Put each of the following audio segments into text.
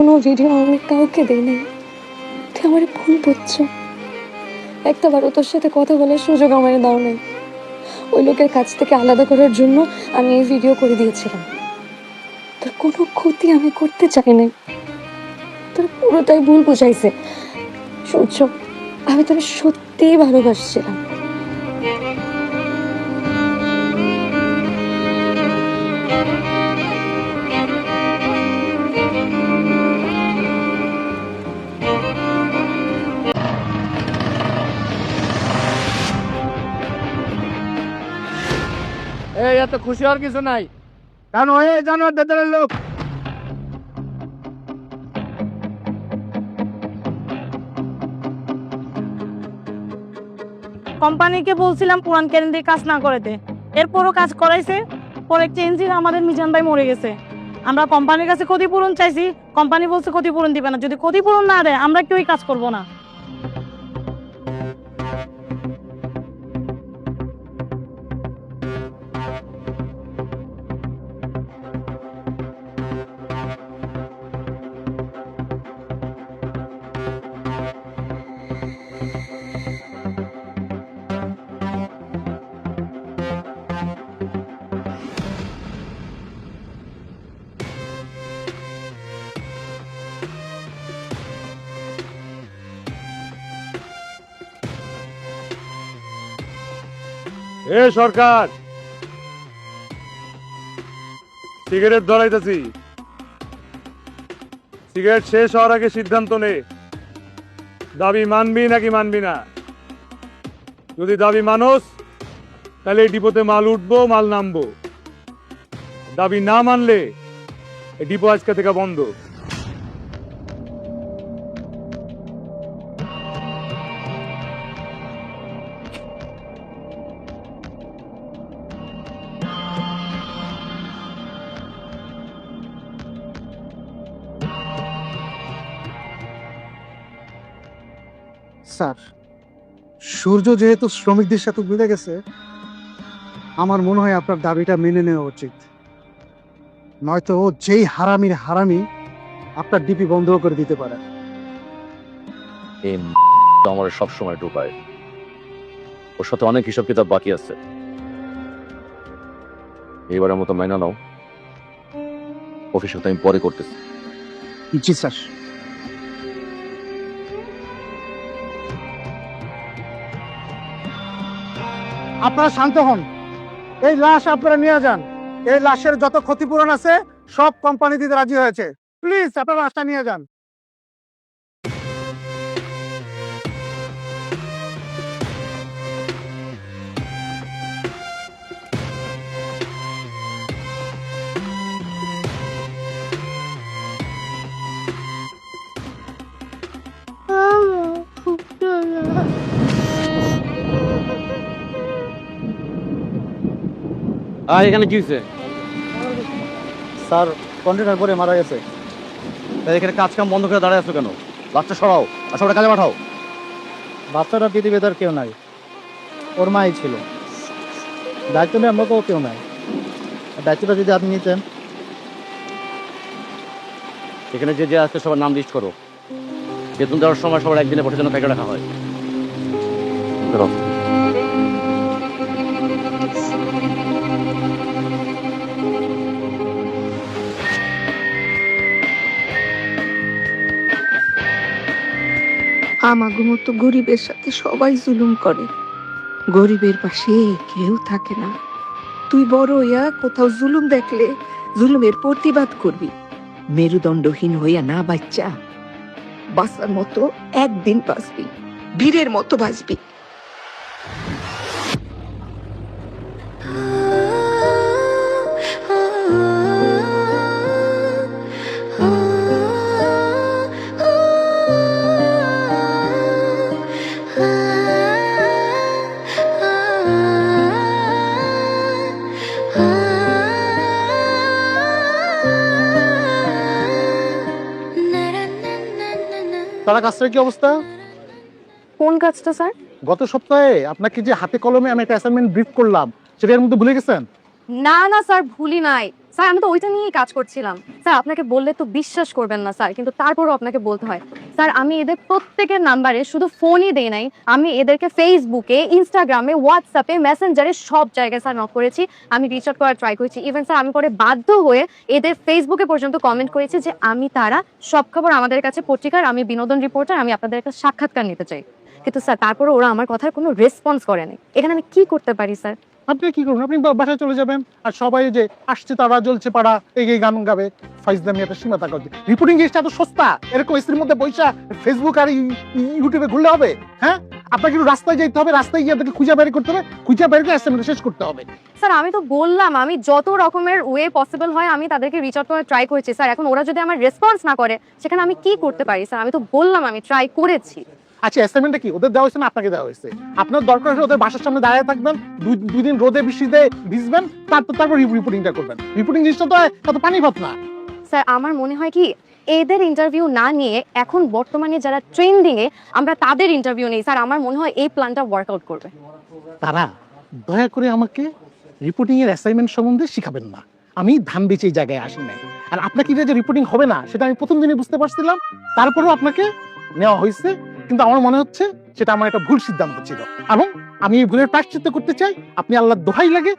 কোনো ভিডিও আমি কাউকে দেই নাই। তুই আমার ভুল বুঝছো। একটাবারও তোর সাথে কথা বলার সুযোগ আমার দাও নাই। ওই লোকের কাছ থেকে আলাদা করার জন্য আমি এই ভিডিও করে দিয়েছিলাম। তোর কোনো ক্ষতি আমি করতে চাই নাই। তোর পুরোটাই ভুল বুঝাইছে। সূর্য, আমি তোর সত্যিই ভালোবাসছিলাম। এই এত খুশি হওয়ার কিছু নাই, কারণ ওই জানোয়ার দাদার লোক। কোম্পানিকে বলছিলাম পুরান ক্যালেন্ডার কাজ না করাতে, এরপরও কাজ করাইছে। পরে চেঞ্জ আমাদের মিজান ভাই মরে গেছে। আমরা কোম্পানির কাছে ক্ষতিপূরণ চাইছি, কোম্পানি বলছে ক্ষতিপূরণ দিবে না। যদি ক্ষতিপূরণ না দেয় আমরা কেউই কাজ করব না। এ সরকার, সিগারেট ধরাইতেছি। সিগারেট শেষ হওয়ার আগে সিদ্ধান্ত নে, দাবি মানবি নাকি মানবি না। যদি দাবি মানস তাহলে এই ডিপোতে মাল উঠবো, মাল নামবো। দাবি না মানলে এই ডিপো আজকে থেকে বন্ধ। স্যার, সূর্য যেহেতু শ্রমিকদের সাথে মিলে গেছে, আমার মনে হয় আপনার দাবিটা মেনে নেওয়া উচিত। নয়তো ও যেই হারামির হারামি আপনার ডিপি বন্ধ করে দিতে পারে। এই আমার সবসময় ঢুকায়, ওর সাথে অনেক হিসাব কিতাব বাকি আছে। এইবারের মতো মাইনা নাও, অফিস সাথে আমি পরে করতেছি। জি স্যার। আপনারা শান্ত হন। এই লাশ আপনারা নিয়ে যান। এই লাশের যত ক্ষতিপূরণ আছে সব কোম্পানি দিতে রাজি হয়েছে। প্লিজ আপনারা লাশটা নিয়ে যান। আর এখানে কি হয়েছে? স্যার, কন্টেনার পরে মারা গেছে। তাই এখানে কাজ কাম বন্ধ করে দাঁড়ায় আছো কেন? লাশটা সরাও আর সবাই কাজে পাঠাও। বাচ্চাটা পৃথিবীতে আর কেউ নাই, ওর মাই ছিল। দায়িত্ব নেই আমরা তো কেউ নাই। দায়িত্বটা যদি আপনি নিতেন। এখানে যে যে আছে সবার নাম লিস্ট করো। বেতন দেওয়ার সময় সবার একদিনে বসে যেন কাজে রাখা হয়। চলো। আমাগো মতো গরিবের সাথে সবাই জুলুম করে, গরিবের পাশে কেউ থাকে না। তুই বড় হইয়া কোথাও জুলুম দেখলে জুলুমের প্রতিবাদ করবি, মেরুদণ্ডহীন হইয়া না বাচ্চা। বাঁচার মতো একদিন বাঁচবি, বীরের মতো বাঁচবি। তারা কাজটার কি অবস্থা? কোন কাজটা স্যার? গত সপ্তাহে আপনাকে যে হাতে কলমে আমি একটা অ্যাসাইনমেন্ট ব্রিফ করলাম, সেটা এর মধ্যে ভুলে গেছেন? না না স্যার, ভুলি নাই। স্যার আমি তো ওইটা নিয়েই কাজ করছিলাম। স্যার আপনাকে বললে তো বিশ্বাস করবেন না স্যার, কিন্তু তারপরও আপনাকে বলতে হয়। স্যার আমি এদের প্রত্যেকের নাম্বারে শুধু ফোনই দেই নাই, আমি এদেরকে ফেসবুকে, ইনস্টাগ্রামে, হোয়াটসঅ্যাপে, মেসেঞ্জারে সব জায়গায় স্যার নক করেছি, আমি রিচ আউট করার ট্রাই করেছি। ইভেন স্যার আমি পরে বাধ্য হয়ে এদের ফেসবুকে পর্যন্ত কমেন্ট করেছি যে আমি তারা, সব খবর আমাদের কাছে পত্রিকার, আমি বিনোদন রিপোর্টার, আমি আপনাদের একটা সাক্ষাৎকার নিতে চাই। কিন্তু স্যার তারপরে ওরা আমার কথার কোনো রেসপন্স করেনি। এখানে আমি কি করতে পারি স্যার? আপনি কি করবেন? আপনি বাসায় চলে যাবেন, আর সবাই যে আসছে তারা জ্বলছে পাড়া এই গান গাবে, ফাইজলামি একটা সীমা থাকা উচিত। রিপোর্টিং জিনিসটা এত সস্তা, এরকম স্ত্রীর মধ্যে পয়সা ফেসবুক আর ইউটিউবে ঘুরলে হবে? হ্যাঁ, আপনাকে একটু রাস্তায় যেতে হবে, রাস্তায় গিয়ে আপনাকে খুঁজে বের করতে হবে, খুঁজে বের করে অ্যাসাইনমেন্ট শেষ করতে হবে। স্যার আমি তো বললাম আমি যত রকমের ওয়ে পসিবল হয় আমি তাদেরকে রিচ আউট করার ট্রাই করেছি স্যার। এখন ওরা যদি আমার রেসপন্স না করে সেখানে আমি কি করতে পারি স্যার? আমি তো বললাম আমি ট্রাই করেছি। আচ্ছা, অ্যাসাইনমেন্টটা কি ওদের দেওয়া হয়েছে না আপনাকে দেওয়া হয়েছে? আপনার দরকার হলে ওদের বাসার সামনে দাঁড়িয়ে থাকবেন, দুই দিন রোদে বৃষ্টিতে ভিজবেন, তারপর রিপোর্টিংটা করবেন। রিপোর্টিং জিনিসটা তো এত পানি ভাত না। স্যার আমার মনে হয় কি এদের ইন্টারভিউ না নিয়ে এখন বর্তমানে যারা ট্রেন্ডিং এ আমরা তাদের ইন্টারভিউ নেই স্যার। আমার মনে হয় এই প্ল্যানটা ওয়ার্কআউট করবে। তারা দয়া করে আমাকে রিপোর্টিং এর অ্যাসাইনমেন্ট সম্বন্ধে শিখাবেন না। আমি ধান বেচে এই জায়গায় আসি নাই। আর আপনাকে যে রিপোর্টিং হবে না সেটা আমি প্রথম দিনে বুঝতে পারছিলাম, তারপরেও আপনাকে নেওয়া হয়েছে। কিন্তু আমার মনে হচ্ছে সেটা আমার একটা ভুল সিদ্ধান্ত ছিল, এবং আমি এই ভুলের প্রায়শ্চিত্ত করতে চাই। আপনি আল্লাহর দোহাই লাগে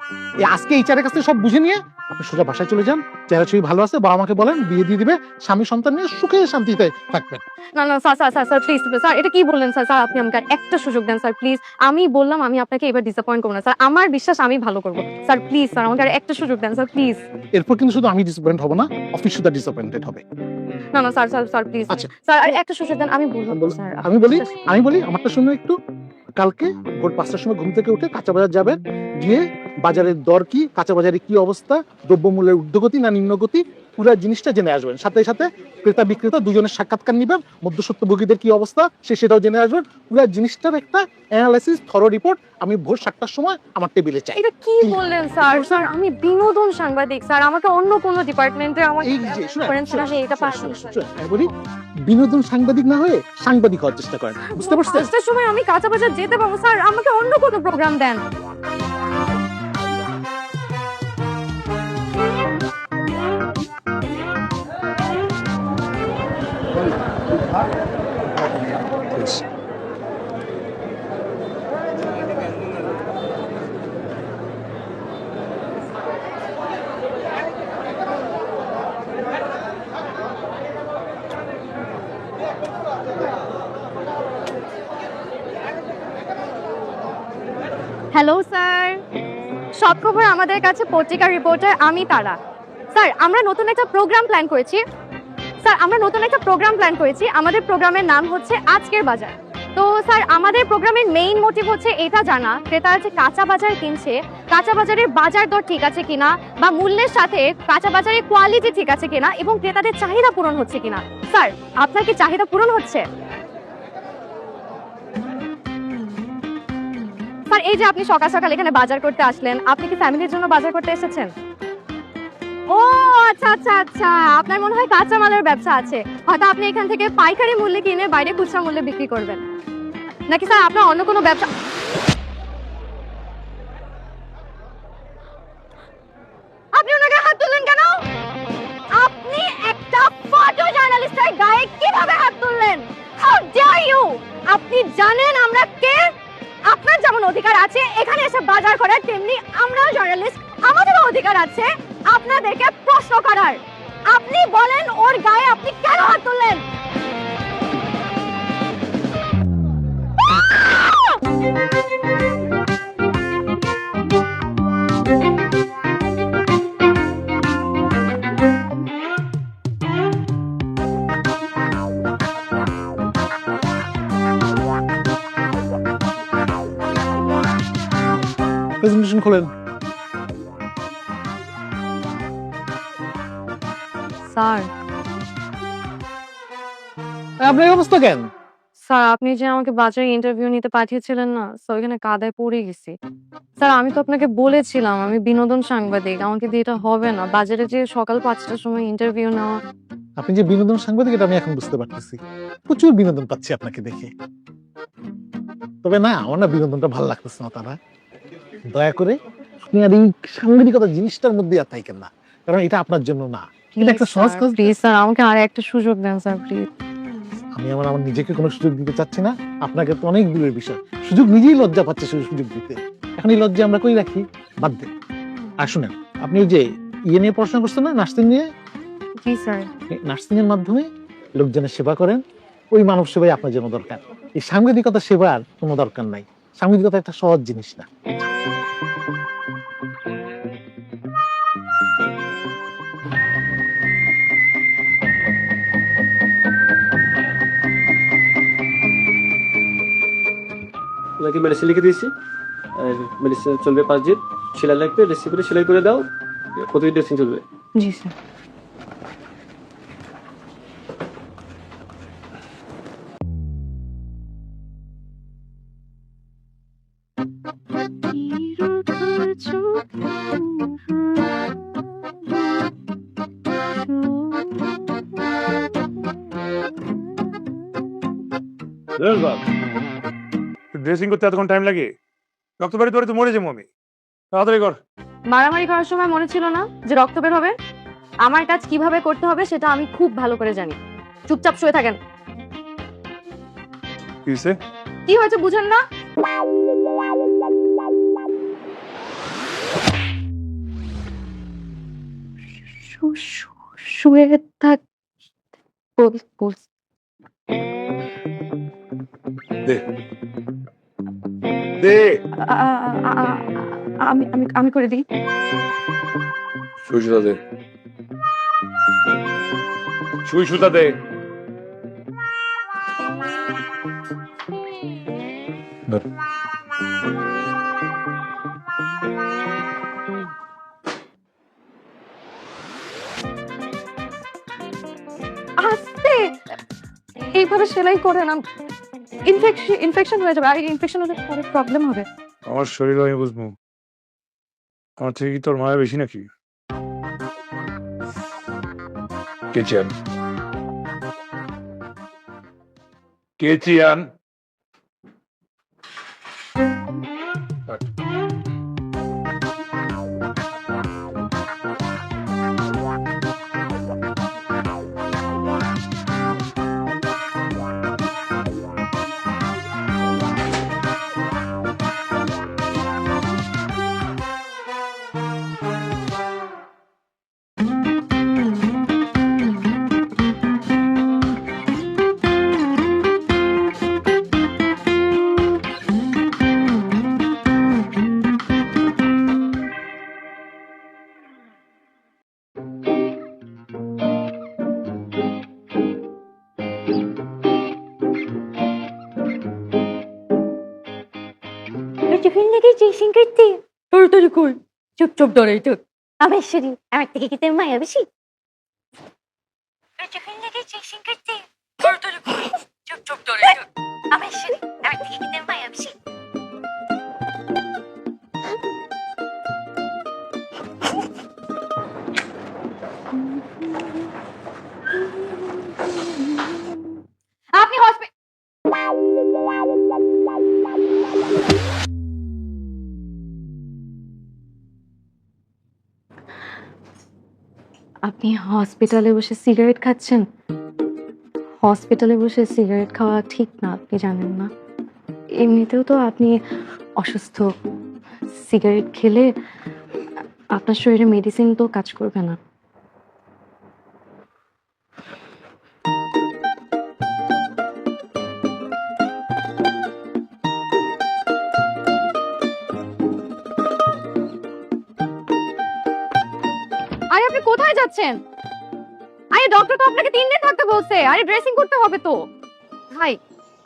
আজকে এই চারের কাছে সব বুঝে নিয়ে আপনি সোজা বাসায় চলে যান। চেহারা ছবি ভালো আছে, বাবা মাকে বলেন বিয়ে দিয়ে দিবে, স্বামী সন্তান নিয়ে সুখে শান্তিতে থাকবেন। না না sir sir sir please sir, এটা কি বললেন স্যার? স্যার আপনি আমাকে আর একটা সুযোগ দেন স্যার প্লিজ। আমি বললাম আমি আপনাকে এবার ডিসঅ্যাপয়েন্ট করবো না স্যার, আমার বিশ্বাস আমি ভালো করবো স্যার। প্লিজ স্যার আমাকে আর একটা সুযোগ দেন স্যার প্লিজ। এরপর কিন্তু শুধু আমি ডিসঅ্যাপয়েন্ট হব না, অফিস শুধু ডিসঅ্যাপয়েন্টেড হবে। না না স্যার স্যার স্যার প্লিজ আচ্ছা। স্যার আর একটা সুযোগ দেন। আমি বললাম তো স্যার। আমি বলি আমারটা শুনে একটু। কালকে ভোর 5টার সময় ঘুম থেকে উঠে কাঁচা বাজার যাবেন, গিয়ে বাজারের দর কি, কাঁচা বাজারে কি অবস্থা, দ্রব্যমূল্যের ঊর্ধ্বগতি না নিম্নগতি, পুরো জিনিসটা জেনে আসবেন। সাথে সাথে ক্রেতা বিক্রেতা দুজনের সাক্ষাৎকার নিবেন, মধ্যস্বত্বভোগীদের কি অবস্থা সেটাও জেনে আসবেন। পুরো জিনিসটার একটা অ্যানালাইসিস, থরো রিপোর্ট আমি ভোর 7টার সময় আমার টেবিলে চাই। এটা কি বললেন স্যার? স্যার আমি বিনোদন সাংবাদিক স্যার, আমাকে অন্য কোনো ডিপার্টমেন্টে আমাকে এই যে করেন স্যার, আমি এটা পারবো না স্যার। আমি বলি বিনোদন সাংবাদিক না হয়ে সাংবাদিক হওয়ার চেষ্টা করেন, বুঝতে পারছেন? 5টার সময় আমি কাঁচা বাজার যেতে পারবো স্যার, আমাকে অন্য কোনো প্রোগ্রাম দেন। হ্যালো স্যার, সব খবর আমাদের কাছে পত্রিকার রিপোর্টার আমি তারা। স্যার আমরা নতুন একটা প্রোগ্রাম প্ল্যান করেছি। আমাদের প্রোগ্রামের নাম হচ্ছে আজকের বাজার। তো স্যার আমাদের প্রোগ্রামের মেইন মোটিভ হচ্ছে এটা জানা ক্রেতারা যে কাঁচা বাজার কিনছে, কাঁচা বাজারের বাজার দর ঠিক আছে কিনা, বা মূল্যের সাথে কাঁচা বাজারের কোয়ালিটি ঠিক আছে কিনা, এবং ক্রেতাদের চাহিদা পূরণ হচ্ছে কিনা। স্যার আপনার কি চাহিদা পূরণ হচ্ছে? স্যার এই যে আপনি সকাল সকাল এখানে বাজার করতে আসলেন, আপনি কি ফ্যামিলির জন্য বাজার করতে এসেছেন? ও আচ্ছা আচ্ছা আচ্ছা, আপনার মনে হয় কাঁচা মালের ব্যবসা আছে, হয়তো আপনি এখান থেকে পাইকারি মূল্যে কিনে বাইরে খুচরা মূল্যে বিক্রি করবেন, নাকি স্যার আপনার অন্য কোনো ব্যবসা? আপনি ওনাকে হাত তুললেন কেন? আপনি একটা ফটো জার্নালিস্টের গায়ে কিভাবে হাত তুললেন? How dare you! আপনি জানেন আমরা কে? আপনার যেমন অধিকার আছে এখানে এসে বাজার করার, তেমনি আমরাও জার্নালিস্ট, আমাদেরও অধিকার আছে আপনাদেরকে প্রশ্ন করার। আপনি বলেন ওর গায়ে আপনি কেন হাত তুললেন? প্রেজেন্টেশন খোলেন। স্যার আপনার এই অবস্থা কেন? স্যার আপনি যে আমাকে বাজারে ইন্টারভিউ নিতে পাঠিয়েছিলেন না, স্যার ওইখানে কাদায় পড়ে গেছি। স্যার আমি তো আপনাকে বলেছিলাম আমি বিনোদন সাংবাদিক, আমাকে দিয়ে এটা হবে না, বাজারে যে সকাল 5টার সময় ইন্টারভিউ নেওয়া। আপনি যে বিনোদন সাংবাদিক এটা আমি এখন বুঝতে পারতেছি, প্রচুর বিনোদন পাচ্ছি আপনাকে দেখে। তবে না, আমার না বিনোদনটা ভালো লাগতেছে না। তারা দয়া করে আপনি আর এই সাংবাদিকতা জিনিসটার মধ্যে আর থাকেন না। কারণ এটা আপনার জন্য না। কিন্তু একটা সহজ কাজ। প্লিজ স্যার, আমাকে আর একটা সুযোগ দেন স্যার প্লিজ। আমি আমার নিজেকে কোনো সুযোগ দিতে চাচ্ছি না, আপনাকে তো অনেক দূরের বিষয়। সুযোগ নিজেই লজ্জা পাচ্ছে সুযোগ দিতে। এখন এই লজ্জা আমরা কই রাখি, বাদ দেন। আর শুনেন, আপনি ওই যে নিয়ে পড়াশোনা করছেন না, নার্সিং নিয়ে, জি স্যার। নার্সিং এর মাধ্যমে লোকজনের সেবা করেন, ওই মানব সেবাই আপনার জন্য দরকার। এই সাংবাদিকতা সেবার কোনো দরকার নাই। সাংবাদিকতা একটা সহজ জিনিস না। ওনাকে মেডিসিন লিখে দিয়েছি, আর মেডিসিন চলবে 5 দিন। সেলাই লাগবে, রেসিপিটা সেলাই করে দাও, প্রতিদিন ড্রেসিং চলবে। জি স্যার। ড্রেসিং করতে এতক্ষণ টাইম লাগে? রক্ত বেরোতে বেরোতে মরে যাবো আমি। তাড়াতাড়ি কর। মারামারি করার সময় মনে ছিল না যে রক্ত বের হবে? আমার কাজ কিভাবে করতে হবে সেটা আমি খুব ভালো করে জানি। চুপচাপ শুয়ে থাকেন। কি হয়েছে? কি হয়েছে বুঝেন না? শুয়ে থাক। বল। দে দে। আমি করে দিই। সুই সুতা দে। সুই সুতা দে। ধর। আস্তে এইভাবে সেলাই করে না, ইনফেকশন হয়ে যাবে। আর ইনফেকশন হলে পরে প্রবলেম হবে। আমার শরীর আমি বুঝবো, আমার থেকে কি তোর মায়া বেশি নাকি? কেচিয়ান কেচিয়ান যখন থেকে চেকিং করতে তাড়াতাড়ি কই, চুপ ধরে তো আমার শরীর আমার থেকে কি তোর মায়া বেশি? যখন থেকে চেকিং করতে তাড়াতাড়ি কই, চুপ ধরে তো আমার শরীর আমার থেকে কি তোর মায়া বেশি? আপনি হসপিটাল আপনি হসপিটালে বসে সিগারেট খাচ্ছেন? হসপিটালে বসে সিগারেট খাওয়া ঠিক না, আপনি জানেন না? এমনিতেও তো আপনি অসুস্থ। সিগারেট খেলে আপনার শরীরে মেডিসিন তো কাজ করবে না। আরে আপনি কোথায় যাচ্ছেন? আরে ডক্টর তো আপনাকে 3 দিন থাকতে বলছে। আরে ড্রেসিং করতে হবে তো। ভাই,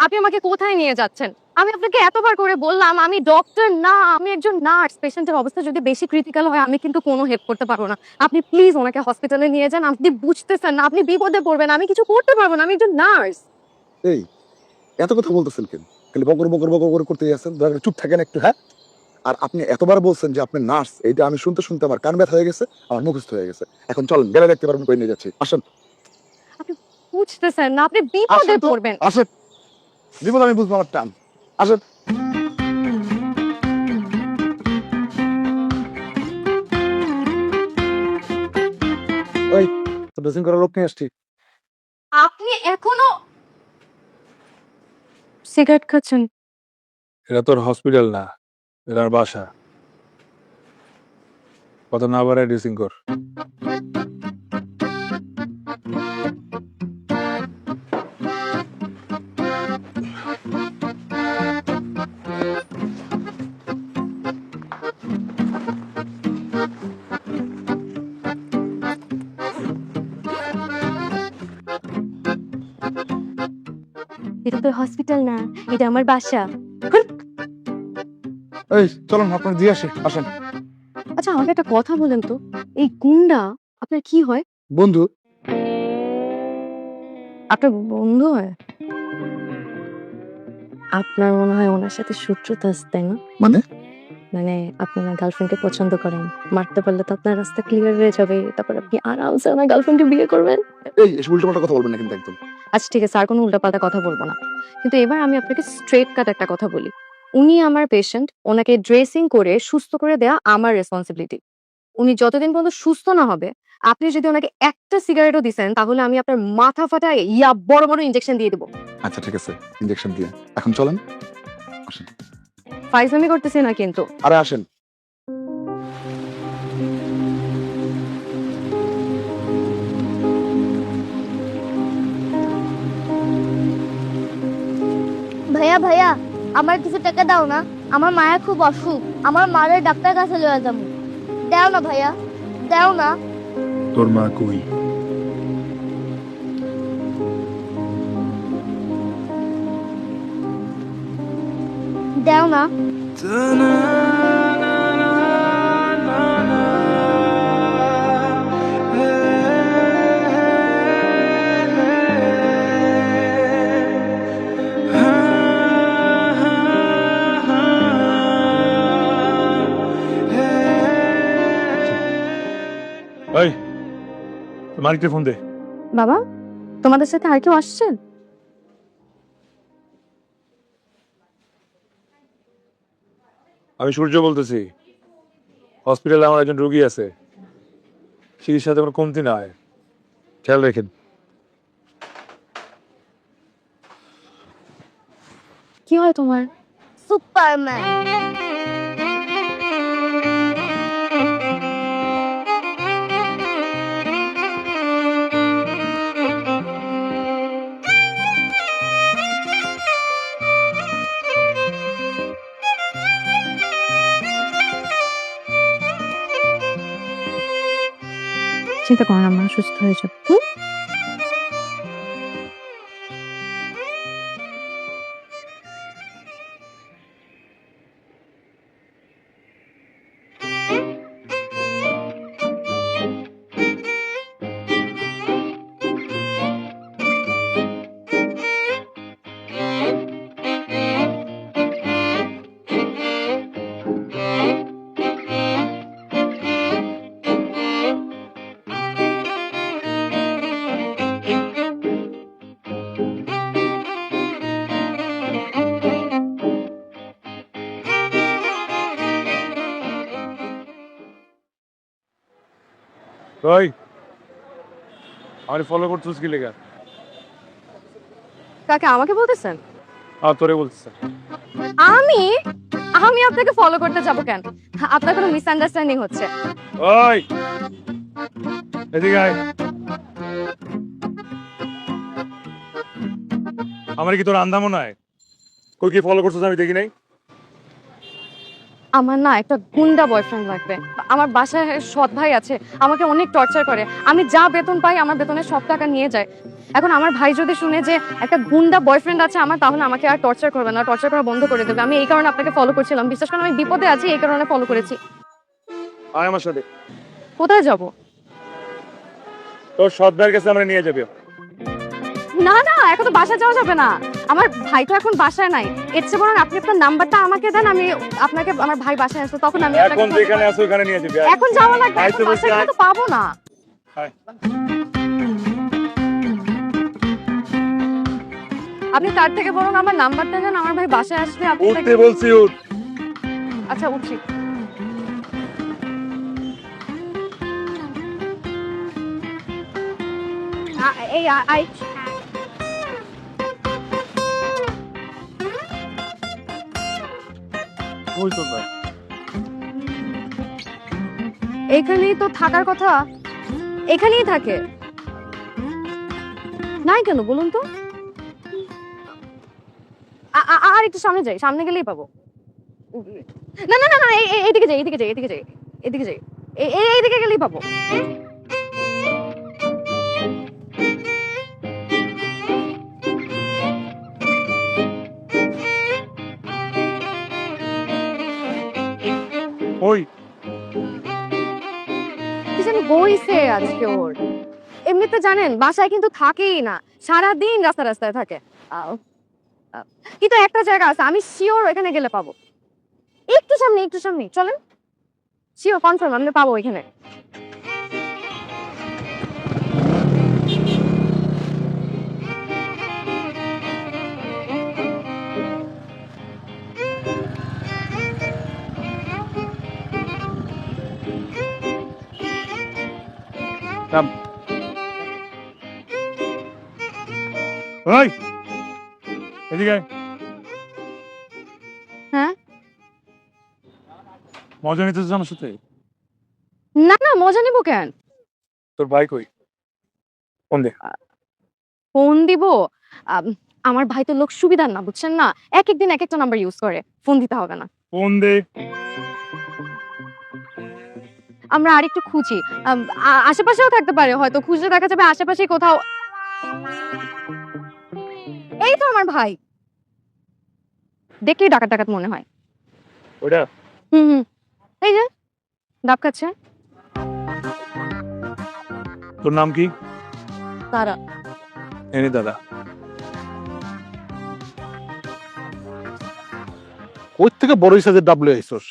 আপনি আমাকে কোথায় নিয়ে যাচ্ছেন? আমি আপনাকে এতবার করে বললাম আমি ডক্টর না, আমি একজন নার্স। পেশেন্টের অবস্থা যদি বেশি ক্রিটিক্যাল হয় আমি কিন্তু কোনো হেল্প করতে পারবো না। আপনি প্লিজ ওনাকে হসপিটালে নিয়ে যান। আপনি বুঝতেছেন না, আপনি বিপদে পড়বেন। আমি কিছু করতে পারবো না, আমি একজন নার্স। এই এত কথা বলতেছেন কেন? খালি বকর বকর বকর বকর করতে যাচ্ছেন, দয়া করে চুপ থাকেন একটু। হ্যাঁ, আর আপনি এতবার বলছেন যে আপনি নার্স, এইটা আমি শুনতে শুনতে আমার কান ব্যথা হয়ে গেছে, আমার মুখস্থ হয়ে গেছে। এখন চলেন, গেলে দেখতে পারবেন কই নিয়ে যাচ্ছি। আসেন। আপনি বুঝতেছেন না, আপনি বিপদে পড়বেন। আসেন, বিপদ আমি বুঝবো, আমার টান। আসেন। ড্রেসিং করার লোক নিয়ে আসছি। আপনি এখনো সিগারেট খাচ্ছেন? এটা তোর হসপিটাল না, এটা আমার বাসা। কথা না বাড়ায় ড্রেসিং কর। এটা তো হসপিটাল না, এটা আমার বাসা। এই চলুন আপনার দিয়ে আসি, আসেন। আচ্ছা আমাকে একটা কথা বলেন তো, এই গুন্ডা আপনার কি হয়? বন্ধু। আপনার বন্ধু হয়? আপনার মনে হয় ওনার সাথে শত্রুতা আছে, তাই না? মানে? মানে আপনি না গার্লফ্রেন্ডকে পছন্দ করেন, মারতে পারলে তো আপনার রাস্তা ক্লিয়ার হয়ে যাবে, তারপর আপনি আরামসে আমার গার্লফ্রেন্ডকে বিয়ে করবেন। এই এসব উল্টোপাল্টা কথা বলবেন না কিন্তু একদম। আচ্ছা ঠিক আছে, আর কোনো উল্টাপাল্টা কথা বলবো না। কিন্তু এবার আমি আপনাকে স্ট্রেট কাট একটা কথা বলি, উনি আমার পেশেন্ট, ওনাকে ড্রেসিং করে সুস্থ করে দেয়া আমার রেসপন্সিবিলিটি। উনি যতদিন পর্যন্ত সুস্থ না হবে, আপনি যদি ওনাকে একটা সিগারেটও দিছেন, তাহলে আমি আপনার মাথা ফাটায় ইয়া বড় বড় ইনজেকশন দিয়ে দেবো। আচ্ছা ঠিক আছে, ইনজেকশন দিয়ে এখন চলেন, আসেন। ফাইজলামি করতেছি না কিন্তু। আরে আসেন। ভাইয়া ভাইয়া, আমার কিছু টাকা দাও না, আমার মায়ের খুব অসুখ, আমার মায়ের ডাক্তার কাছে লয়ে যাবো। দাও না ভাইয়া, দাও না। তোর মা কই? দাও না। এই মালিককে ফোন দে। বাবা, তোমাদের সাথে আর কেউ আসছেন? আমি সূর্য বলতেছি। হসপিটালে আমার একজন রোগী আছে, চিকিৎসাতে কোনো কমতি না হয়, খেয়াল রেখেন। কি হয় তোমার? সুপারম্যান। চিন্তা করো না, মা সুস্থ হয়ে যাবে। কই আমার ফলো করছিস কি লেগা? কাকে আমাকে বলতেছেন? তোরে বলছিস। আমি আমি আপনাকে ফলো করতে যাব কেন? আপনার কোনো মিসআন্ডারস্ট্যান্ডিং হচ্ছে। ওই এদিকে আয়। আমার কি তোর আন্ধা মনে হয়? কই কি ফলো করছিস আমি দেখি নাই? আমার না একটা গুন্ডা বয়ফ্রেন্ড লাগবে। আমার বাসায় সৎ ভাই আছে, আমাকে অনেক টর্চার করে। আমি যা বেতন পাই আমার বেতনের সব টাকা নিয়ে যায়। এখন আমার ভাই যদি শুনে যে একটা গুন্ডা বয়ফ্রেন্ড আছে আমার, তাহলে আমাকে আর টর্চার করবে না, টর্চার করা বন্ধ করে দেবে। আমি এই কারণে আপনাকে ফলো করছিলাম, বিশ্বাস করেন আমি বিপদে আছি, এই কারণে ফলো করেছি। আয় আমার সাথে। কোথায় যাব? তোর সৎ ভাইয়ের কাছে আমরা নিয়ে যাবি। না না, এখন তো বাসায় যাওয়া যাবে না, আমার ভাই তো এখন বাসায় নাই। এর চেয়ে বরং আপনি আপনার নাম্বারটা আমাকে দেন, আমি আপনাকে, আমার ভাই বাসায় আসবে তখন আমি আপনাকে এখন যেখানে আছো ওখানে নিয়ে যাবি। এখন যাওয়া লাগবে, আয় তো এখন বলছি, বাসায় গেলে তো পাবো না। আয়। আপনি তার থেকে বরং আমার নাম্বারটা দেন, আমার ভাই বাসায় আসবে, আপনি উঠতে তাকে- বলছি উঠ। আচ্ছা উঠছি। এই আই ওই তো ভাই এখানেই তো থাকার কথা, এখানেই থাকে। নাই কেন বলুন তো? আর একটু সামনে যাই, সামনে গেলেই পাবো। না না না না, এইদিকে যাই, এইদিকে যাই, এদিকে যাই, এদিকে যাই, এইদিকে গেলেই পাবো। ওই কি জানি বইছে আজকে ওর। এমনিতে জানেন বাসায় কিন্তু থাকেই না, সারাদিন রাস্তায় থাকে। কিন্তু একটা জায়গা আছে, আমি শিওর এখানে গেলে পাবো। একটু সামনে চলেন, শিওর কনফার্ম আমি পাবো এখানে। ওই এদিকে আয়। হ্যাঁ মজা নিতেছিস আমার সাথে? না না, মজা নিবো কেন? তোর ভাই কই? ফোন দে। ফোন দিব? আমার ভাই তো লোক সুবিধার না, বুঝছেন না, এক এক দিন এক একটা নাম্বার ইউজ করে, ফোন দিতে হবে না। ফোন দে। আমরা আরেকটু খুঁজি, আশেপাশেও থাকতে পারে, হয়তো খুঁজলে দেখা যাবে আশেপাশে কোথাও। এই তো আমার ভাই, দেখলেই ডাকাত ডাকাত মনে হয়। ওটা হুম, এই যে ডাব খাচ্ছে। তোর নাম কি? তারা। এনে দাদা। কই থেকে বড় সাইজের ডাবলু আইছস?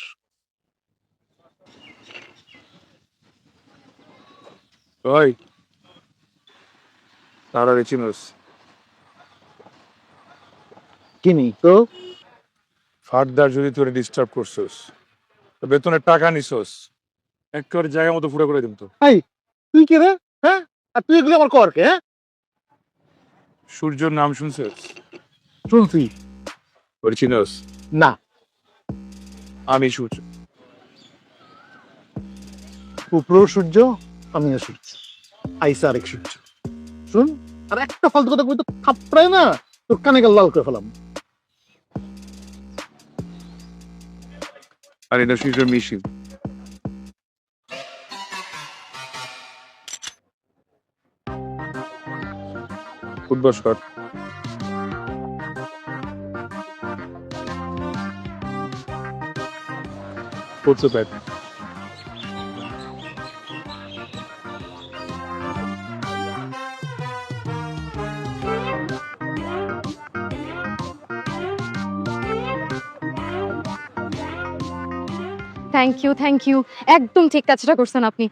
ওই তারা রেচিনোস কিনি তো ফার্দার যদি তোরে ডিস্টার্ব করছস, তো বেতনের টাকা নিছস, একেবারে জায়গা মতো ফুটা করে দিম তো। তুই কে রে? হ্যাঁ, আর তুই এগুলো আমার কর কে? হ্যাঁ, সূর্যর নাম শুনছস? শুনছি ওরে চিনোস? না। আমি সূর্য। উপরেও সূর্য, আমিও সূর্য, আইসা আরেক সূর্য। শুন, আর একটা ফালতু কথা কই তো থাপড়ায় না তোর কানে গাল লাল করে ফেলাম। আর এটা সূর্যের মিশিং। Football shot. করতে পারে। থ্যাংক ইউ, একদম ঠিক কাজটা করছেন আপনি।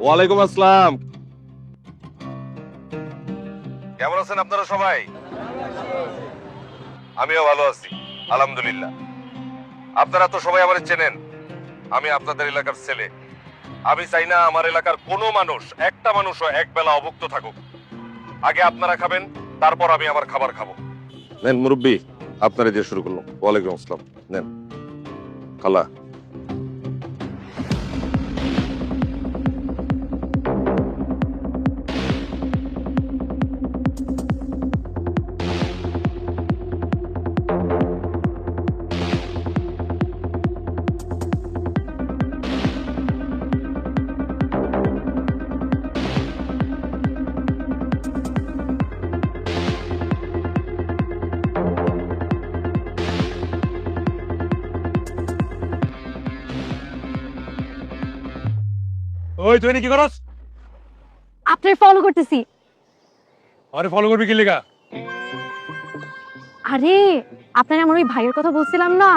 ওয়ালাইকুম আসসালাম। কেমন আছেন আপনারা সবাই? আমিও ভালো আছি আলহামদুলিল্লাহ। আপনারা তো সবাই আমার চেনেন, আমি আপনাদের এলাকার ছেলে। আমি চাই না আমার এলাকার কোনো মানুষ, একটা মানুষও এক বেলা অভুক্ত থাকুক। আগে আপনারা খাবেন, তারপর আমি আমার খাবার খাবো। নেন মুরব্বি, আপনারা দিয়ে শুরু করলাম। ওয়ালাইকুম আসসালাম। নেন খালা। ওই তুই কি করস? আপনার ফলো করতেছি। আরে ফলো করবি কি লেগা? আরে আপনার আমার ওই ভাইয়ের কথা বলছিলাম না,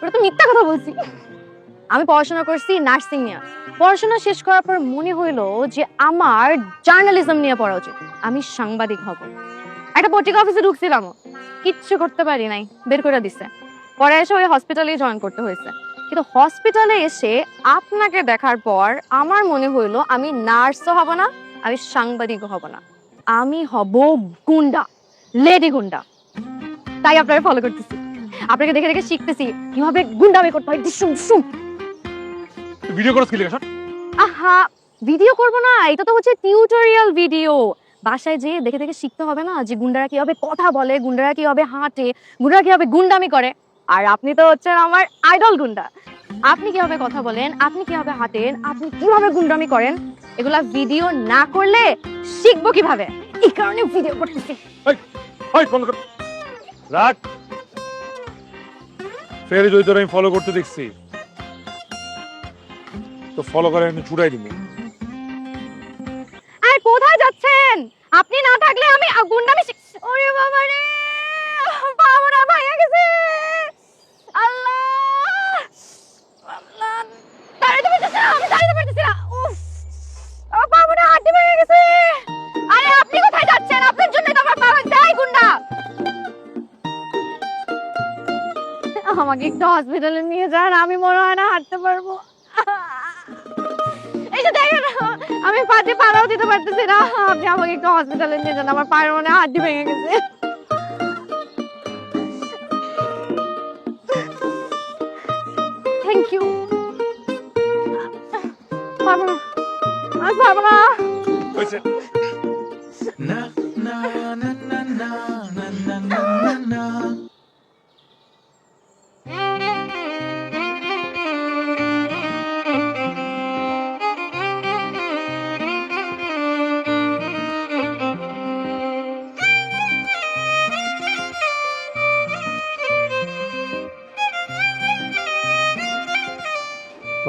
ওটা তো মিথ্যা কথা বলছি। আমি পড়াশোনা করছি নার্সিং নিয়ে। পড়াশোনা শেষ করার পর মনে হইলো যে আমার জার্নালিজম নিয়ে পড়া উচিত, আমি সাংবাদিক হব। একটা পত্রিকা অফিসে ঢুকছিলাম, কিচ্ছু করতে পারি নাই, বের করে দিছে। পরে এসে ওই হসপিটালে জয়েন করতে হয়েছে। কিন্তু হসপিটালে এসে আপনাকে দেখার পর আমার মনে হইলো আমি নার্সও হব না, আমি সাংবাদিকও হব না, আমি হব গুন্ডা, লেডি গুন্ডা। তাই আপনাকে ফলো করতেছি, আপনাকে দেখে দেখে শিখতেছি কিভাবে গুন্ডামি করতে হয়। ডিসুম ডিসুম। ভিডিও করস কি লেগা? আহা, ভিডিও করব না, এটা তো হচ্ছে টিউটোরিয়াল ভিডিও। বাসায় যেয়ে দেখে দেখে শিখতে হবে না যে গুন্ডারা কিভাবে কথা বলে, গুন্ডারা কিভাবে হাঁটে, গুন্ডারা কিভাবে গুন্ডামি করে। আর আপনি তো হচ্ছেন আমার আইডল গুন্ডা। আপনি কিভাবে কথা বলেন, আপনি কিভাবে হাঁটেন, আপনি কিভাবে গুন্ডামি করেন, এগুলা ভিডিও না করলে শিখবো কিভাবে? এই কারণে ভিডিও করতেছি। ওই ফলো কর। রাখ। ফের যদি তোর আমি ফলো করতে দেখছি তো ফলো করে আমি ছুটাই দিবি। আর কোথায় যাচ্ছেন? আপনি না থাকলে আমি গুন্ডামি ওরে বাবা রে, বাবারা ভাইয়া গেছে। আল্লাহ আল্লাহ, দাঁড়াতে পারতেছি না, আমি দাঁড়াতে পারতেছি না। উফ, আমার বাবারা হাঁটতে ভেঙে গেছে। আরে আপনি কোথায় যাচ্ছেন? আপনার জন্য তো আমার বাবা যাই গুন্ডা। আমাকে একটু হসপিটালে নিয়ে যান, আমি মনে হয় না হাঁটতে পারবো। এই যে দেখেন, আমি পাতে পাড়াও দিতে পারতেছি না, আপনি আমাকে একটু হসপিটালে নিয়ে যান, আমার পায়ের মনে হাড্ডি ভেঙে গেছে। Thank you. পারবো না, আমি পারবো না। হয়েছে।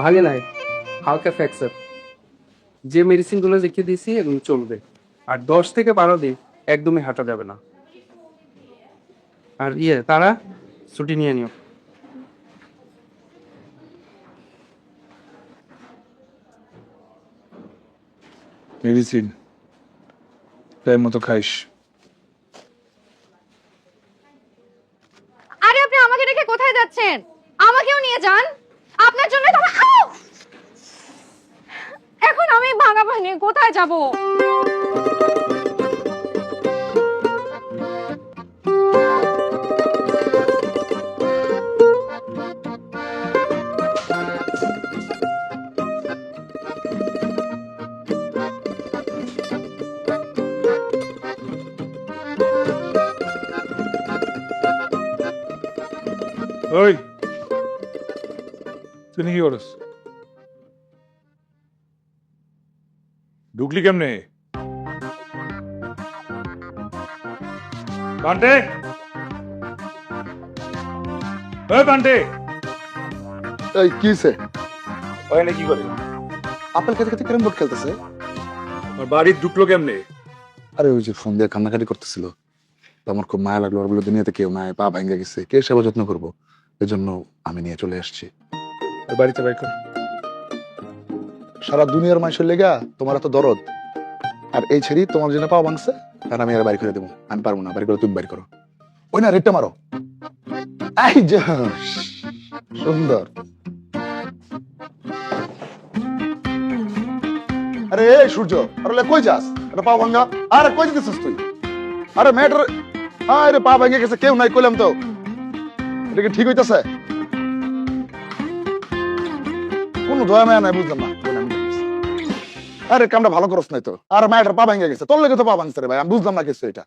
ভাগে নাই, হালকা ফ্র্যাকচার। যে মেডিসিনগুলো লিখে দিয়েছি এগুলো চলবে, আর 10 থেকে 12 দিন একদমই হাঁটা যাবে না। আর তারা ছুটি নিয়ে নিও। মেডিসিন টাইম মতো খাইস। আরে আপনি আমাকে রেখে কোথায় যাচ্ছেন? আমাকেও নিয়ে যান, আপনার জন্য তো এখন আমি ভাঙা ভাঙে কোথায় যাব? ওই তুই কি করস? ঢুকলি কেমনে? পান্টে, ওই পান্টে, এই কিছে ওখানে কি করে? আপেল খেতে খেতে ক্যারাম বোর্ড খেলতেছে। আমার বাড়ি ঢুকলো কেমনে? আরে ওই যে ফোন দিয়ে কান্নাকাটি করতেছিল, তো আমার খুব মায়া লাগলো। আর বললো দুনিয়াতে কেউ নাই, পা ভেঙে গেছে, কে সেবা যত্ন করবো, এই জন্য আমি নিয়ে চলে আসছি। ওই বাড়িতে বাই কর। সারা দুনিয়ার মানুষের লেগা তোমার এত দরদ, আর এই ছেড়ি তোমার জন্য পাওয়া ভাঙছে, আর আমি আর বাড়ি করে দেবো। আমি পারবো না, বাড়ি করে তুমি বাড়ি করো। ওই না রেটটা মারো। এই যে সুন্দর। আরে এই সূর্য, আরে কই যাস? আরে পা ভাঙা, আরে কই যেতেছিস তুই? আরে মেয়েটার আরে পা ভেঙে গেছে, কেউ নাই কইলাম তো। এটা কি ঠিক হইতাছে? কোন দয়া মায়া নাই, বুঝলাম না। আরে কামটা ভালো করছ নাই তো। আর মেয়েটার পা ভেঙে গেছে, তোর লেগে তো পা ভাঙছে রে ভাই, আমি বুঝলাম না কিছু এটা।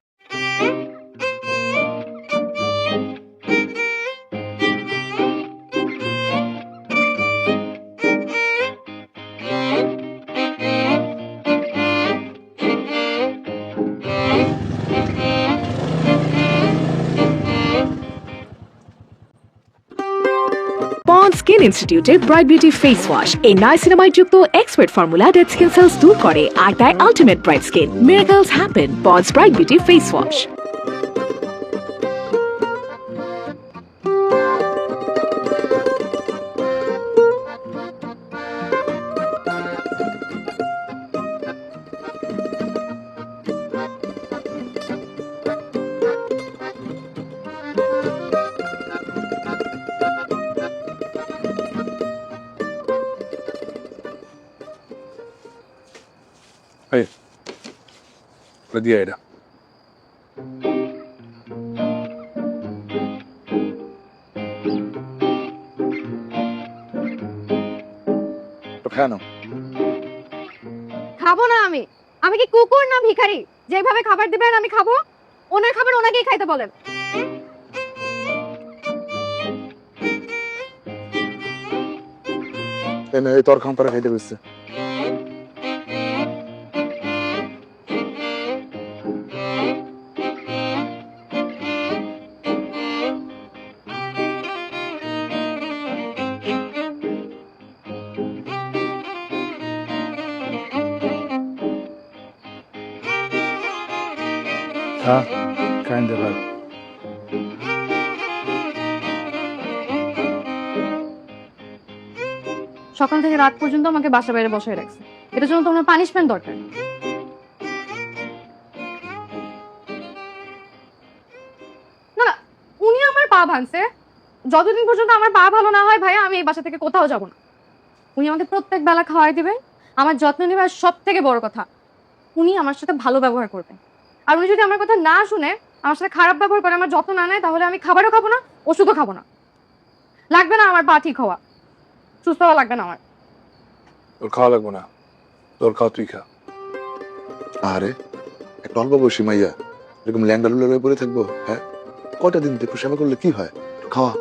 স্কিন ইনস্টিটিউটের ব্রাইট বিউটি ফেস ওয়াশ এই নাইসিনামাইড যুক্ত expert formula dead skin sales দূর করে আর দেয় ultimate bright skin. Miracles happen. Ponds bright beauty face wash. দিয়ে এটা কেন খাবো না আমি। আমি কি কুকুর না ভিখারি যেভাবে খাবার দিবেন আমি খাবো? ওনার খাবার ওনাকেই খাইতে বলেন। এনে এই তোর খান্তরা খাইতে বসছে। হ্যাঁ কাইন্ড অফ সকাল থেকে রাত পর্যন্ত আমাকে বাসা বাইরে বসায় রাখছে, এটার জন্য তোমার পানিশমেন্ট দরকার। না না, উনি আমার পা ভাঙছে। যতদিন পর্যন্ত আমার পা ভালো না হয় ভাইয়া আমি এই বাসা থেকে কোথাও যাব না। উনি আমাকে প্রত্যেক বেলা খাওয়াই দিবেন, আমার যত্ন নেবে, আর সব থেকে বড় কথা উনি আমার সাথে ভালো ব্যবহার করবেন। আর উনি যদি আমার কথা না শুনে আমার সাথে খারাপ ব্যবহার করে, আমার যত্ন না নেয়, তাহলে আমি খাবারও খাবো না, ওষুধও খাবো না। লাগবে না আমার পা ঠিক হওয়া, সুস্থ হওয়া লাগবে না আমার। তোর খাওয়া লাগবো না, তোর খাওয়া তুই খা। আরে একটা অল্প বয়সী মাইয়া এরকম ল্যাংডা লুলা পরে থাকবো? হ্যাঁ, কয়টা দিন দেখো সেবা করলে কি হয়? খাওয়া।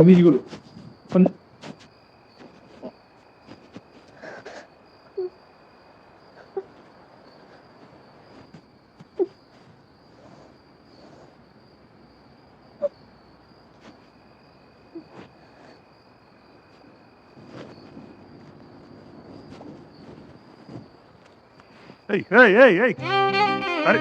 আমি কি করবো? এই এই এই এই আরে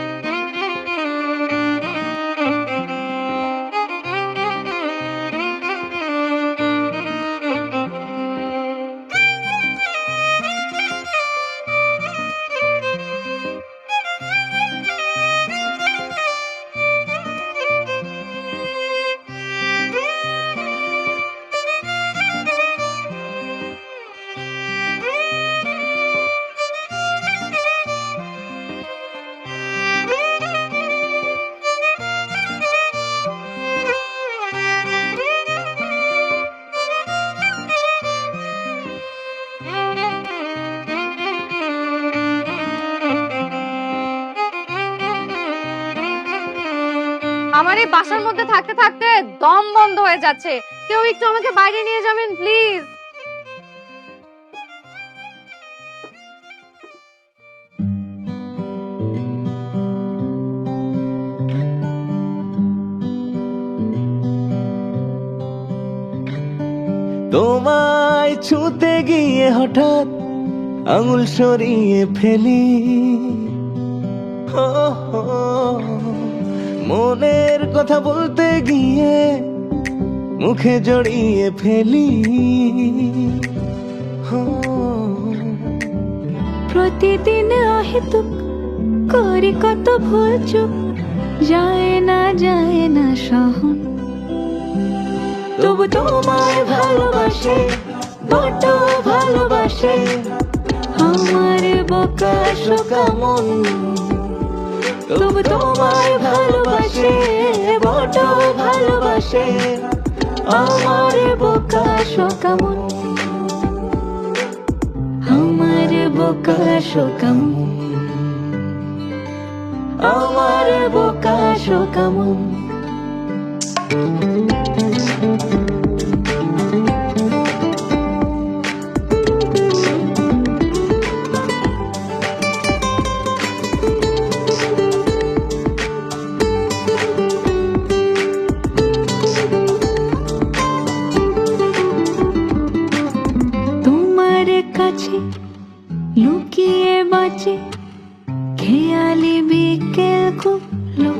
আমার এই বাসার মধ্যে থাকতে থাকতে দম বন্ধ হয়ে যাচ্ছে, কেউ একটু আমাকে বাইরে নিয়ে যাবেন প্লিজ। তোমায় ছুতে গিয়ে হঠাৎ আঙুল সরিয়ে ফেলি, হো হো, মনের কথা বলতে গিয়ে মুখে জড়িয়ে ফেলি। হো, প্রতিদিন অহেতুক করি কত ভুল চুপ, যায় না সহন। তবু তোমায় ভালোবাসে, বড্ড ভালোবাসে আমার বোকা শোকা মন। তবু তোমায় ভালোবাসে, বড্ড ভালোবাসে আমার বোকা শোকা মন। আমার বোকা শোকা মন, আমার বোকা শোকা মন। তোমার কাছে লুকিয়ে বাঁচে খেয়ালি বিকেল গুলো,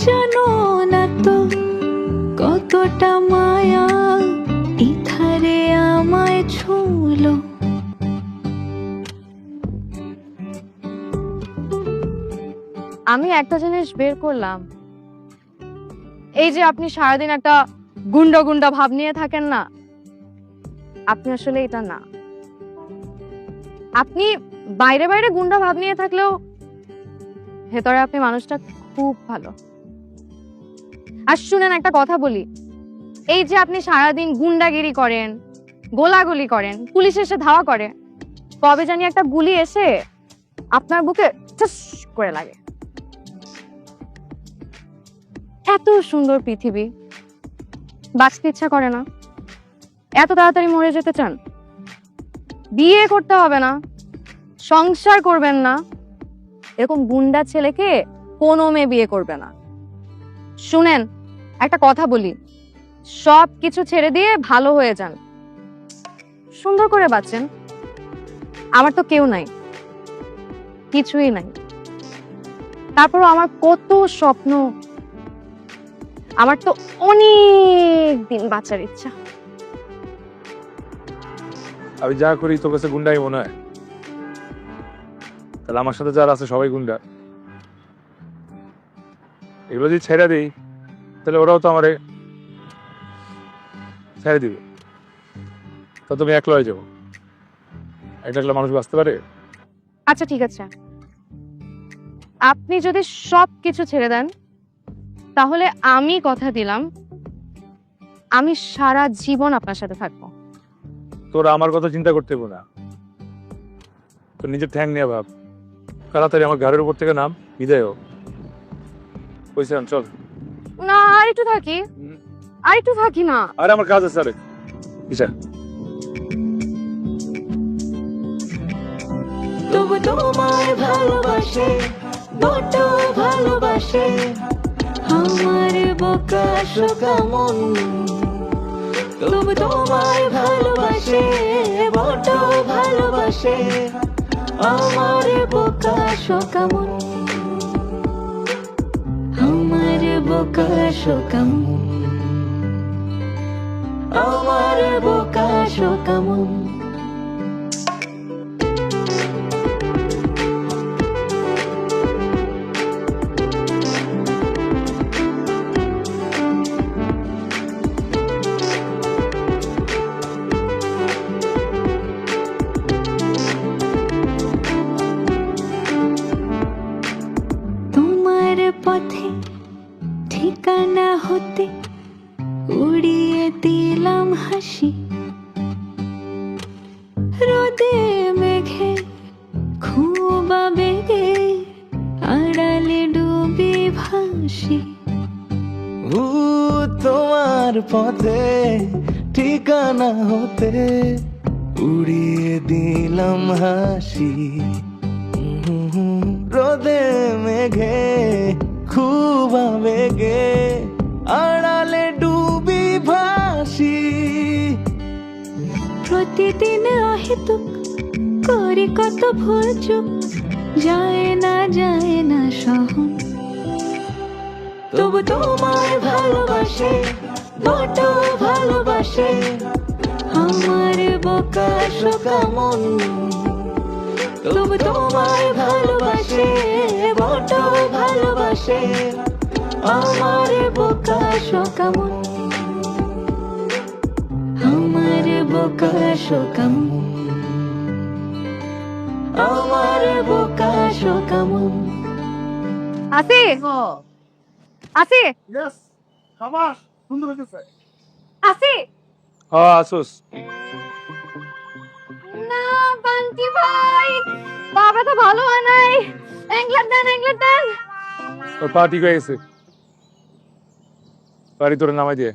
জানো না তো কতটা মায়া ইথারে আমায় ছুলো। আমি একটা জিনিস বের করলাম, এই যে আপনি সারাদিন একটা গুন্ডা গুন্ডা ভাব নিয়ে থাকেন না, আপনি আসলে এটা না। আপনি বাইরে বাইরে গুন্ডা ভাব নিয়ে থাকলেও ভেতরে আপনি মানুষটা খুব ভালো। আর শুনেন একটা কথা বলি, এই যে আপনি সারাদিন গুন্ডাগিরি করেন, গোলাগুলি করেন, পুলিশ এসে ধাওয়া করে, কবে জানি একটা গুলি এসে আপনার বুকে ঠুস করে লাগে। এত সুন্দর পৃথিবী, বাঁচতে ইচ্ছা করে না? এত তাড়াতাড়ি মরে যেতে চান? বিয়ে করতে হবে না, সংসার করবেন না, এরকম গুন্ডা ছেলেকে কোনো মেয়ে বিয়ে করবে না। শুনেন একটা কথা বলি, সব কিছু ছেড়ে দিয়ে ভালো হয়ে যান, সুন্দর করে বাঁচেন। আমার তো কেউ নাই, কিছুই নাই, তারপরও আমার কত স্বপ্ন, আমার তো অনেক দিন বাঁচার ইচ্ছা। আমি যা করি তোর কাছে গুন্ডাই মনে হয়? তাহলে আমার সাথে যারা আছে সবাই গুন্ডা। এগুলো যদি ছেড়ে দিই তাহলে ওরাও তো আমারে ছেড়ে দিবে, তা তুমি একলা হয়ে যাবো। একটা একলা মানুষ বাঁচতে পারে? আচ্ছা ঠিক আছে, আপনি যদি সব কিছু ছেড়ে দেন তাহলে আমি কথা দিলাম আমি সারা জীবন আপনার সাথে থাকবো। তোরা আমার কথা চিন্তা করতে না, তোর নিজের ঠ্যাং নিয়ে ভাব। তাড়াতাড়ি আমার ঘরের উপর থেকে নাম, বিদায় হোক। কইছিলাম চল না, আর একটু থাকি, আর একটু থাকি না। আরে আমার কাজ আছে, আরে কিসা। তবু তোমায় ভালোবাসে, বড্ড ভালোবাসে আমার বোকা শোকা মন। তবু তোমায় ভালোবাসে, বড্ড ভালোবাসে আমার বোকা শোকা মন। আমার বোকা শোকা মন, আমার বোকা শোকা মন। পথে ঠিকানা হতে উড়িয়ে দিলাম হাসি, রোদে মেঘে খুব বেগে আড়ালে ডুবে ভাসি। তোমার পথে ঠিকানা হতে উড়িয়ে দিলাম হাসি, রোদে মেঘে খুব বেগে আড়ালে ডুবি ভাসি। প্রতিদিন অহেতুক করি কত ভুল চুপ, যায় না সহন, তবু তোমায় ভালোবাসে, বড় ভালোবাসে আমার বোকা শোকা মন, তবু তোমায় ভালোবাসে, বড় ভালোবাসে আমার বোকা শোকা মন, আমার বোকা শোকা মন, আমার বোকা শোকা মন। আসি আসি ইয়েস খাবার সুন্দর হয়েছে। আসি হ্যাঁ আসুস। না বান্টি ভাই, বাবা তো ভালো হয় নাই। এংলার দেন। তোর পা ঠিক হয়ে গেছে, বাড়ি তোরে নামাই দিয়ে।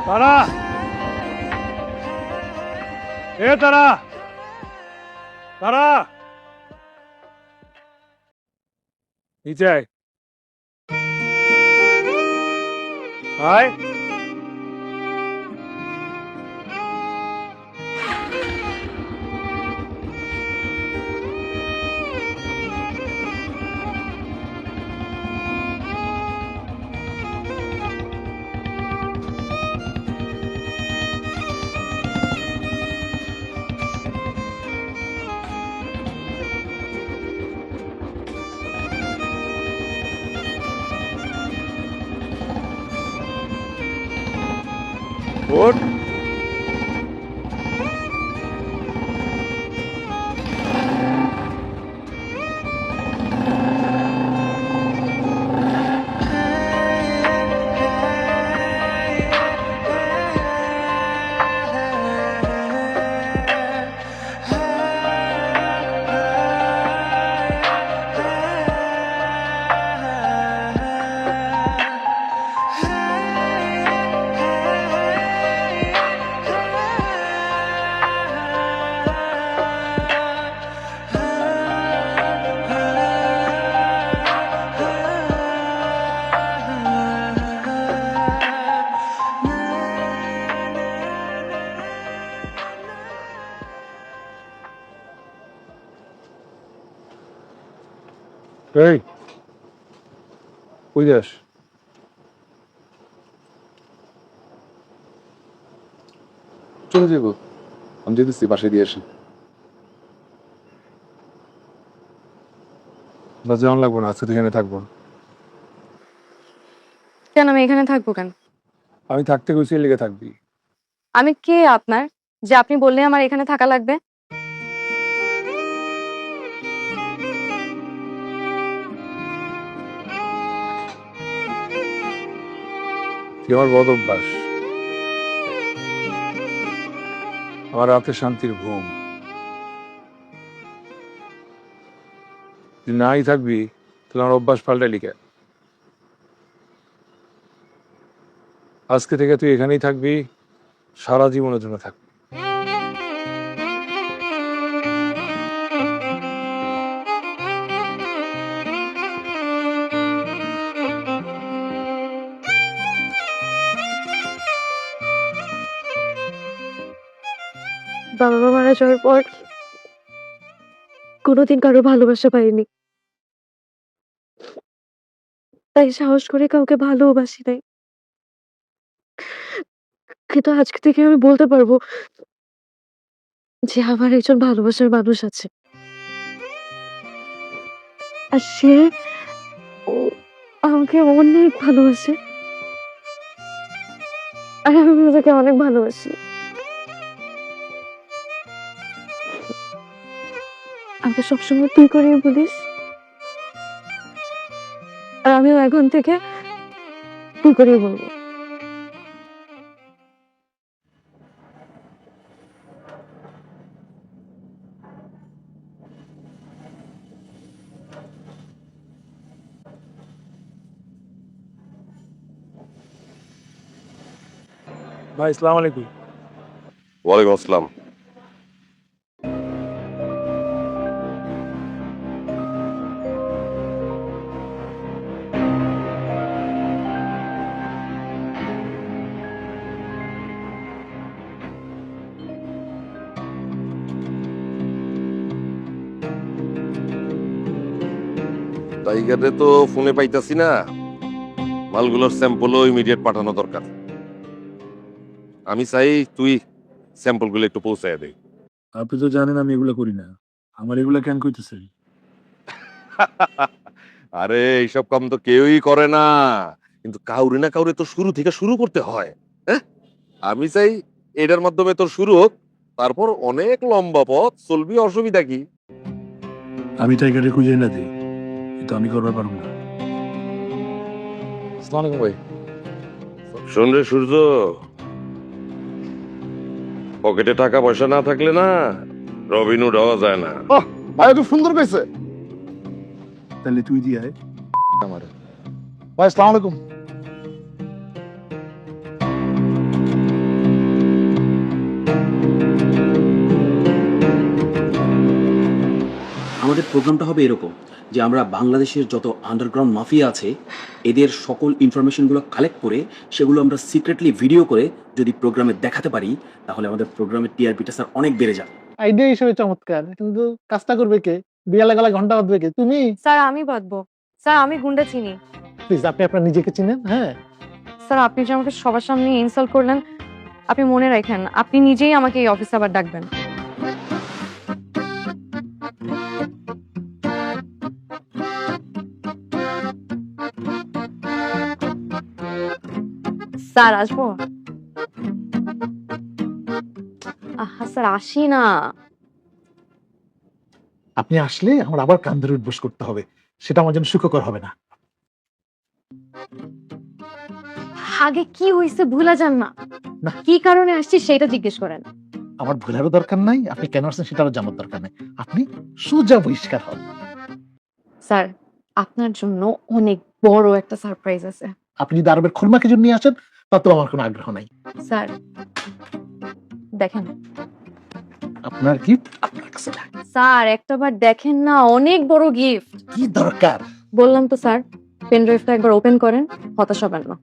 তারা, এ তারা, তারা নিচে আয়। আয় ওঠ। এই কই যাস? চলে যাবো, আমি যেতেছি, বাসায় দিয়ে আসি। না যাওয়ান লাগবো না, আজকে তুই এখানে থাকবো। কেন আমি এখানে থাকবো কেন? আমি থাকতে গেছি, লেগে থাকবি। আমি কে আপনার যে আপনি বললে আমার এখানে থাকা লাগবে? তুই আমার বদ অভ্যাস, আমার রাতে শান্তির ঘুম। তুই নাই থাকবি তাহলে আমার অভ্যাস পাল্টাই লিখে। আজকে থেকে তুই এখানেই থাকবি, সারা জীবনের জন্য থাকবি। বাবা মা মারা যাওয়ার পর কোনোদিন কারো ভালোবাসা পাইনি, তাই সাহস করে কাউকে ভালোবাসি নাই। কিন্তু আজকে থেকে আমি বলতে পারবো যে আমার একজন ভালোবাসার মানুষ আছে। আর সে আমাকে অনেক ভালোবাসে, আর আমি ওটাকে অনেক ভালোবাসি। আমাকে সবসময় তুই করিয়ে বলিস, আর আমিও এখন থেকে তুই করিয়ে বলবো। ভাই আসসালামু আলাইকুম। ওয়ালাইকুম আসসালাম। টাইগারে তো ফোনে পাইতাছি না, মালগুলোর স্যাম্পলও ইমিডিয়েট পাঠানো দরকার। আমি চাই তুই স্যাম্পলগুলো একটু পৌঁছায় দে। আপনি তো জানেন আমি এগুলো করি না, আমার এগুলো কেন কইতেছেন? আরে এইসব কাম তো কেউই করে না, কিন্তু কাউরে না কাউরে তো শুরু থেকে শুরু করতে হয়। হ্যাঁ, আমি চাই এটার মাধ্যমে তোর শুরু হোক, তারপর অনেক লম্বা পথ চলবি, অসুবিধা কি? আমি টাইগারে খুঁজে না দিই, কিন্তু আমি করবার পারবো না। আসসালামু আলাইকুম ভাই। শোন রে সূর্য, পকেটে টাকা পয়সা না থাকলে না রবিনহুড হওয়া যায় না। ভাই খুব সুন্দর কইছে। তাহলে তুই দিয়ে আয় আমারে। ভাই আসসালামু আলাইকুম। আমাদের প্রোগ্রামটা হবে এরকম যে আমরা বাংলাদেশের যত আন্ডারগ্রাউন্ড মাফিয়া আছে এদের সকল ইনফরমেশনগুলো কালেক্ট করে সেগুলো আমরা সিক্রেটলি ভিডিও করে যদি প্রোগ্রামে দেখাতে পারি, তাহলে আমাদের প্রোগ্রামের টিআরপিটা স্যার অনেক বেড়ে যাবে। আইডিয়া হিসেবে চমৎকার, কিন্তু কাজটা করবে কে? বিয়ালে গলা ঘন্টা বাঁধবে কে? তুমি? স্যার আমি বাঁধবো। স্যার আমি গুন্ডা চিনি। প্লিজ, আপনি আপনার নিজেকে চিনেন। হ্যাঁ স্যার আপনি যে আমাকে সবার সামনে ইনসাল্ট করলেন, আপনি মনে রাখেন আপনি নিজেই আমাকে এই অফিসে আবার ডাকবেন। স্যার আসবো? আহা স্যার আসি না। আপনি আসলে আমার আবার কান ধরে উঠবোস করতে হবে, সেটা আমার জন্য সুখকর হবে না। আগে কি হয়েছে ভুলা যান না, না। কি কারণে আসছি সেটা জিজ্ঞেস করেন। আমার ভুলারও দরকার নাই, আপনি কেন আসছেন সেটারও জানার দরকার নাই। আপনি সোজা বহিষ্কার হন। স্যার আপনার জন্য অনেক বড় একটা সারপ্রাইজ আছে। আপনি যদি আরবের খুরমা খেজুর নিয়ে আসেন তাতেও আমার কোনো আগ্রহ নাই। স্যার দেখেন আপনার গিফট আপনার কাছে রাখ। স্যার একটাবার দেখেন না, অনেক বড় গিফট। কি দরকার? বললাম তো স্যার, পেন ড্রাইভটা একবার ওপেন করেন, হতাশ হবেন না।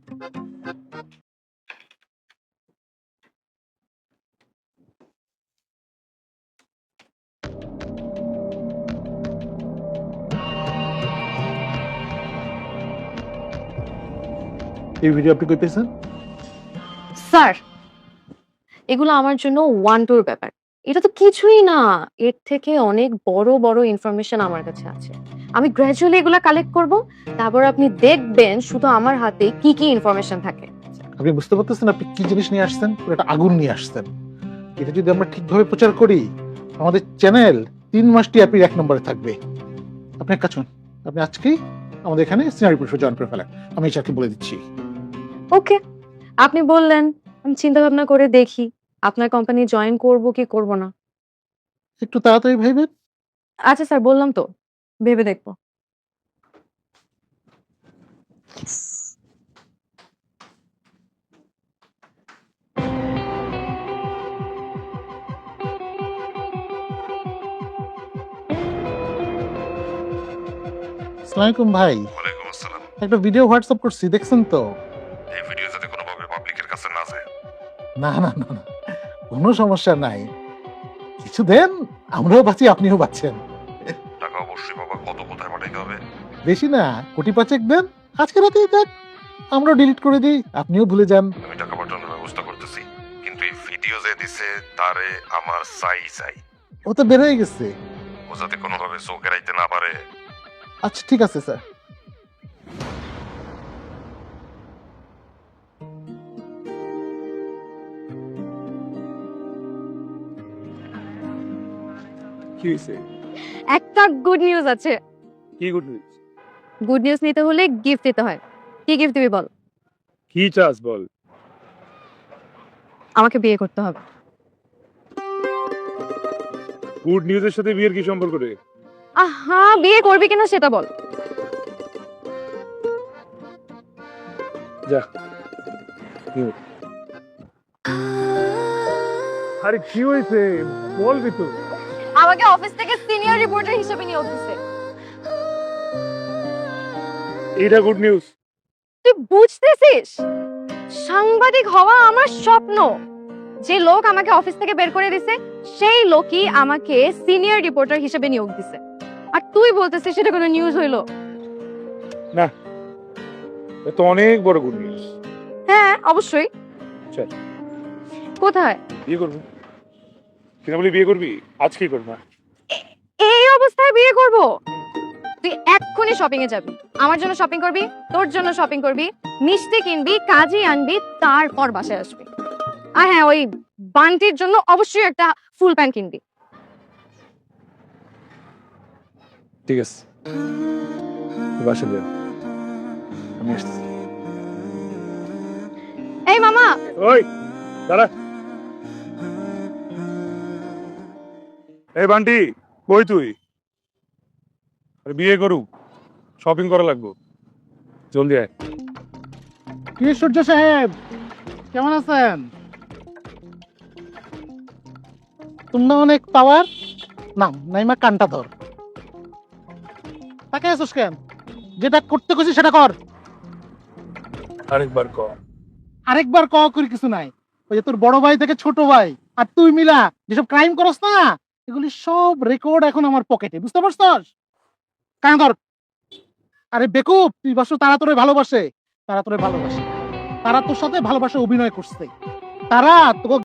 এই ভিডিও আপনি কই পেয়েছেন? স্যার এগুলো আমার জন্য ওয়ান টুর ব্যাপার, এটা তো কিছুই না, এর থেকে অনেক বড় বড় ইনফরমেশন আমার কাছে আছে। আমি গ্র্যাজুয়ালি এগুলো কালেক্ট করব, তারপর আপনি দেখবেন শুধু আমার হাতে কি কি ইনফরমেশন থাকে। আপনি বুঝতে পারতেছেন আপনি কি জিনিস নিয়ে আসছেন? একটা আগুন নিয়ে আসছেন। এটা যদি আমরা ঠিকভাবে প্রচার করি, আমাদের চ্যানেল 3 মাস টিআরপি 1 নম্বরে থাকবে। আপনি এক কাজ করুন, আপনি আজকেই আমাদের এখানে সিনারি পরিষদ জয়েন করে ফেলেন। আমি এটাকে বলে দিচ্ছি। ওকে, আপনি বললেন, আমি চিন্তা ভাবনা করে দেখি আপনার কোম্পানি জয়েন করব কি করব না। একটু তাড়াতাড়ি ভাইবেন। আচ্ছা স্যার, বললাম তো, ভেবে দেখবো। আসসালামু আলাইকুম ভাই। ওয়ালাইকুম আসসালাম। একটা ভিডিও হোয়াটসঅ্যাপ করছি, দেখছেন তো? এই ভিডিও যাতে কোনোভাবে পাবলিকের কাছে না যায়। না না না না, কোনো সমস্যা নাই। কিছু দেন, আমরাও বাঁচি, আপনিও বাঁচছেন। টাকা অবশ্যই বাবা, কত কোথায় পাঠাইতে হবে? বেশি না, 5 কোটি দেন, আজকে রাতেই দেন, আমরাও ডিলিট করে দিই, আপনিও ভুলে যান। আমি টাকা পাঠানোর ব্যবস্থা করতেছি, কিন্তু এই ভিডিও যে দিছে তারে আমার চাই। ও তো বের হয়ে গেছে। ও যাতে কোনোভাবে চোখ এড়াইতে না পারে, আচ্ছা ঠিক আছে স্যার। কি হয়েছে? একটা গুড নিউজ আছে। কি গুড নিউজ? গুড নিউজ নিতে হলে গিফট দিতে হয়। কি গিফট দিবি বল? কি চাস বল? আমাকে বিয়ে করতে হবে। গুড নিউজের সাথে বিয়ের কি সম্পর্ক রে? আহা, বিয়ে করবি কিনা সেটা বল। যা। আরে কি হয়েছে বলবি তো? আমাকে অফিস থেকে সিনিয়র রিপোর্টার হিসেবে নিয়োগ দিছে। এটা গুড নিউজ? তুই বুঝতেছিস? সাংবাদিক হওয়া আমার স্বপ্ন। যে লোক আমাকে অফিস থেকে বের করে দিছে সেই লোকই আমাকে সিনিয়র রিপোর্টার হিসেবে নিয়োগ দিছে। আর তুই বলতেছিস সেটা কোনো নিউজ হইলো? না, এটা তো অনেক বড় গুড নিউজ। হ্যাঁ অবশ্যই। চল কোথায়? বিয়ে করবি? কিনা বলি বিয়ে করবি? আজকেই করবি না? এই অবস্থায় বিয়ে করব? তুই এক্ষুনি শপিং এ যাবি, আমার জন্য শপিং করবি, তোর জন্য শপিং করবি, মিষ্টি কিনবি, কাজে আনবি, তারপর বাসায় আসবি। আর হ্যাঁ, ওই বান্টির জন্য অবশ্যই একটা ফুল প্যান্ট কিনবি। ঠিক আছে, বাসা যা, আমি আসছি। এই মামা, ওই দাঁড়া। এই বান্টি, কই তুই? আরে বিয়ে করুক, শপিং করা লাগবো, জলদি আয়। কি সূর্য সাহেব, কেমন আছেন? তোমরা অনেক পাওয়ার। নাম নাইমা কানটা ধর। তাকে আসুস কেন? যেটা করতে কইছি সেটা কর। আরেকবার ক। আরেকবার ক করি কিছু নাই। ওই যে তোর বড় ভাই থেকে ছোট ভাই আর তুই মিলা যেসব ক্রাইম করস না, এগুলি সব রেকর্ড এখন আমার পকেটে, বুঝতে পারছস? কান ধর। আরে বেকুব, তুই বাসু তারা তোরে ভালোবাসে, তারা তোরে ভালোবাসে, তারা তোর সাথে ভালোবাসা অভিনয় করছে, তারা তোকে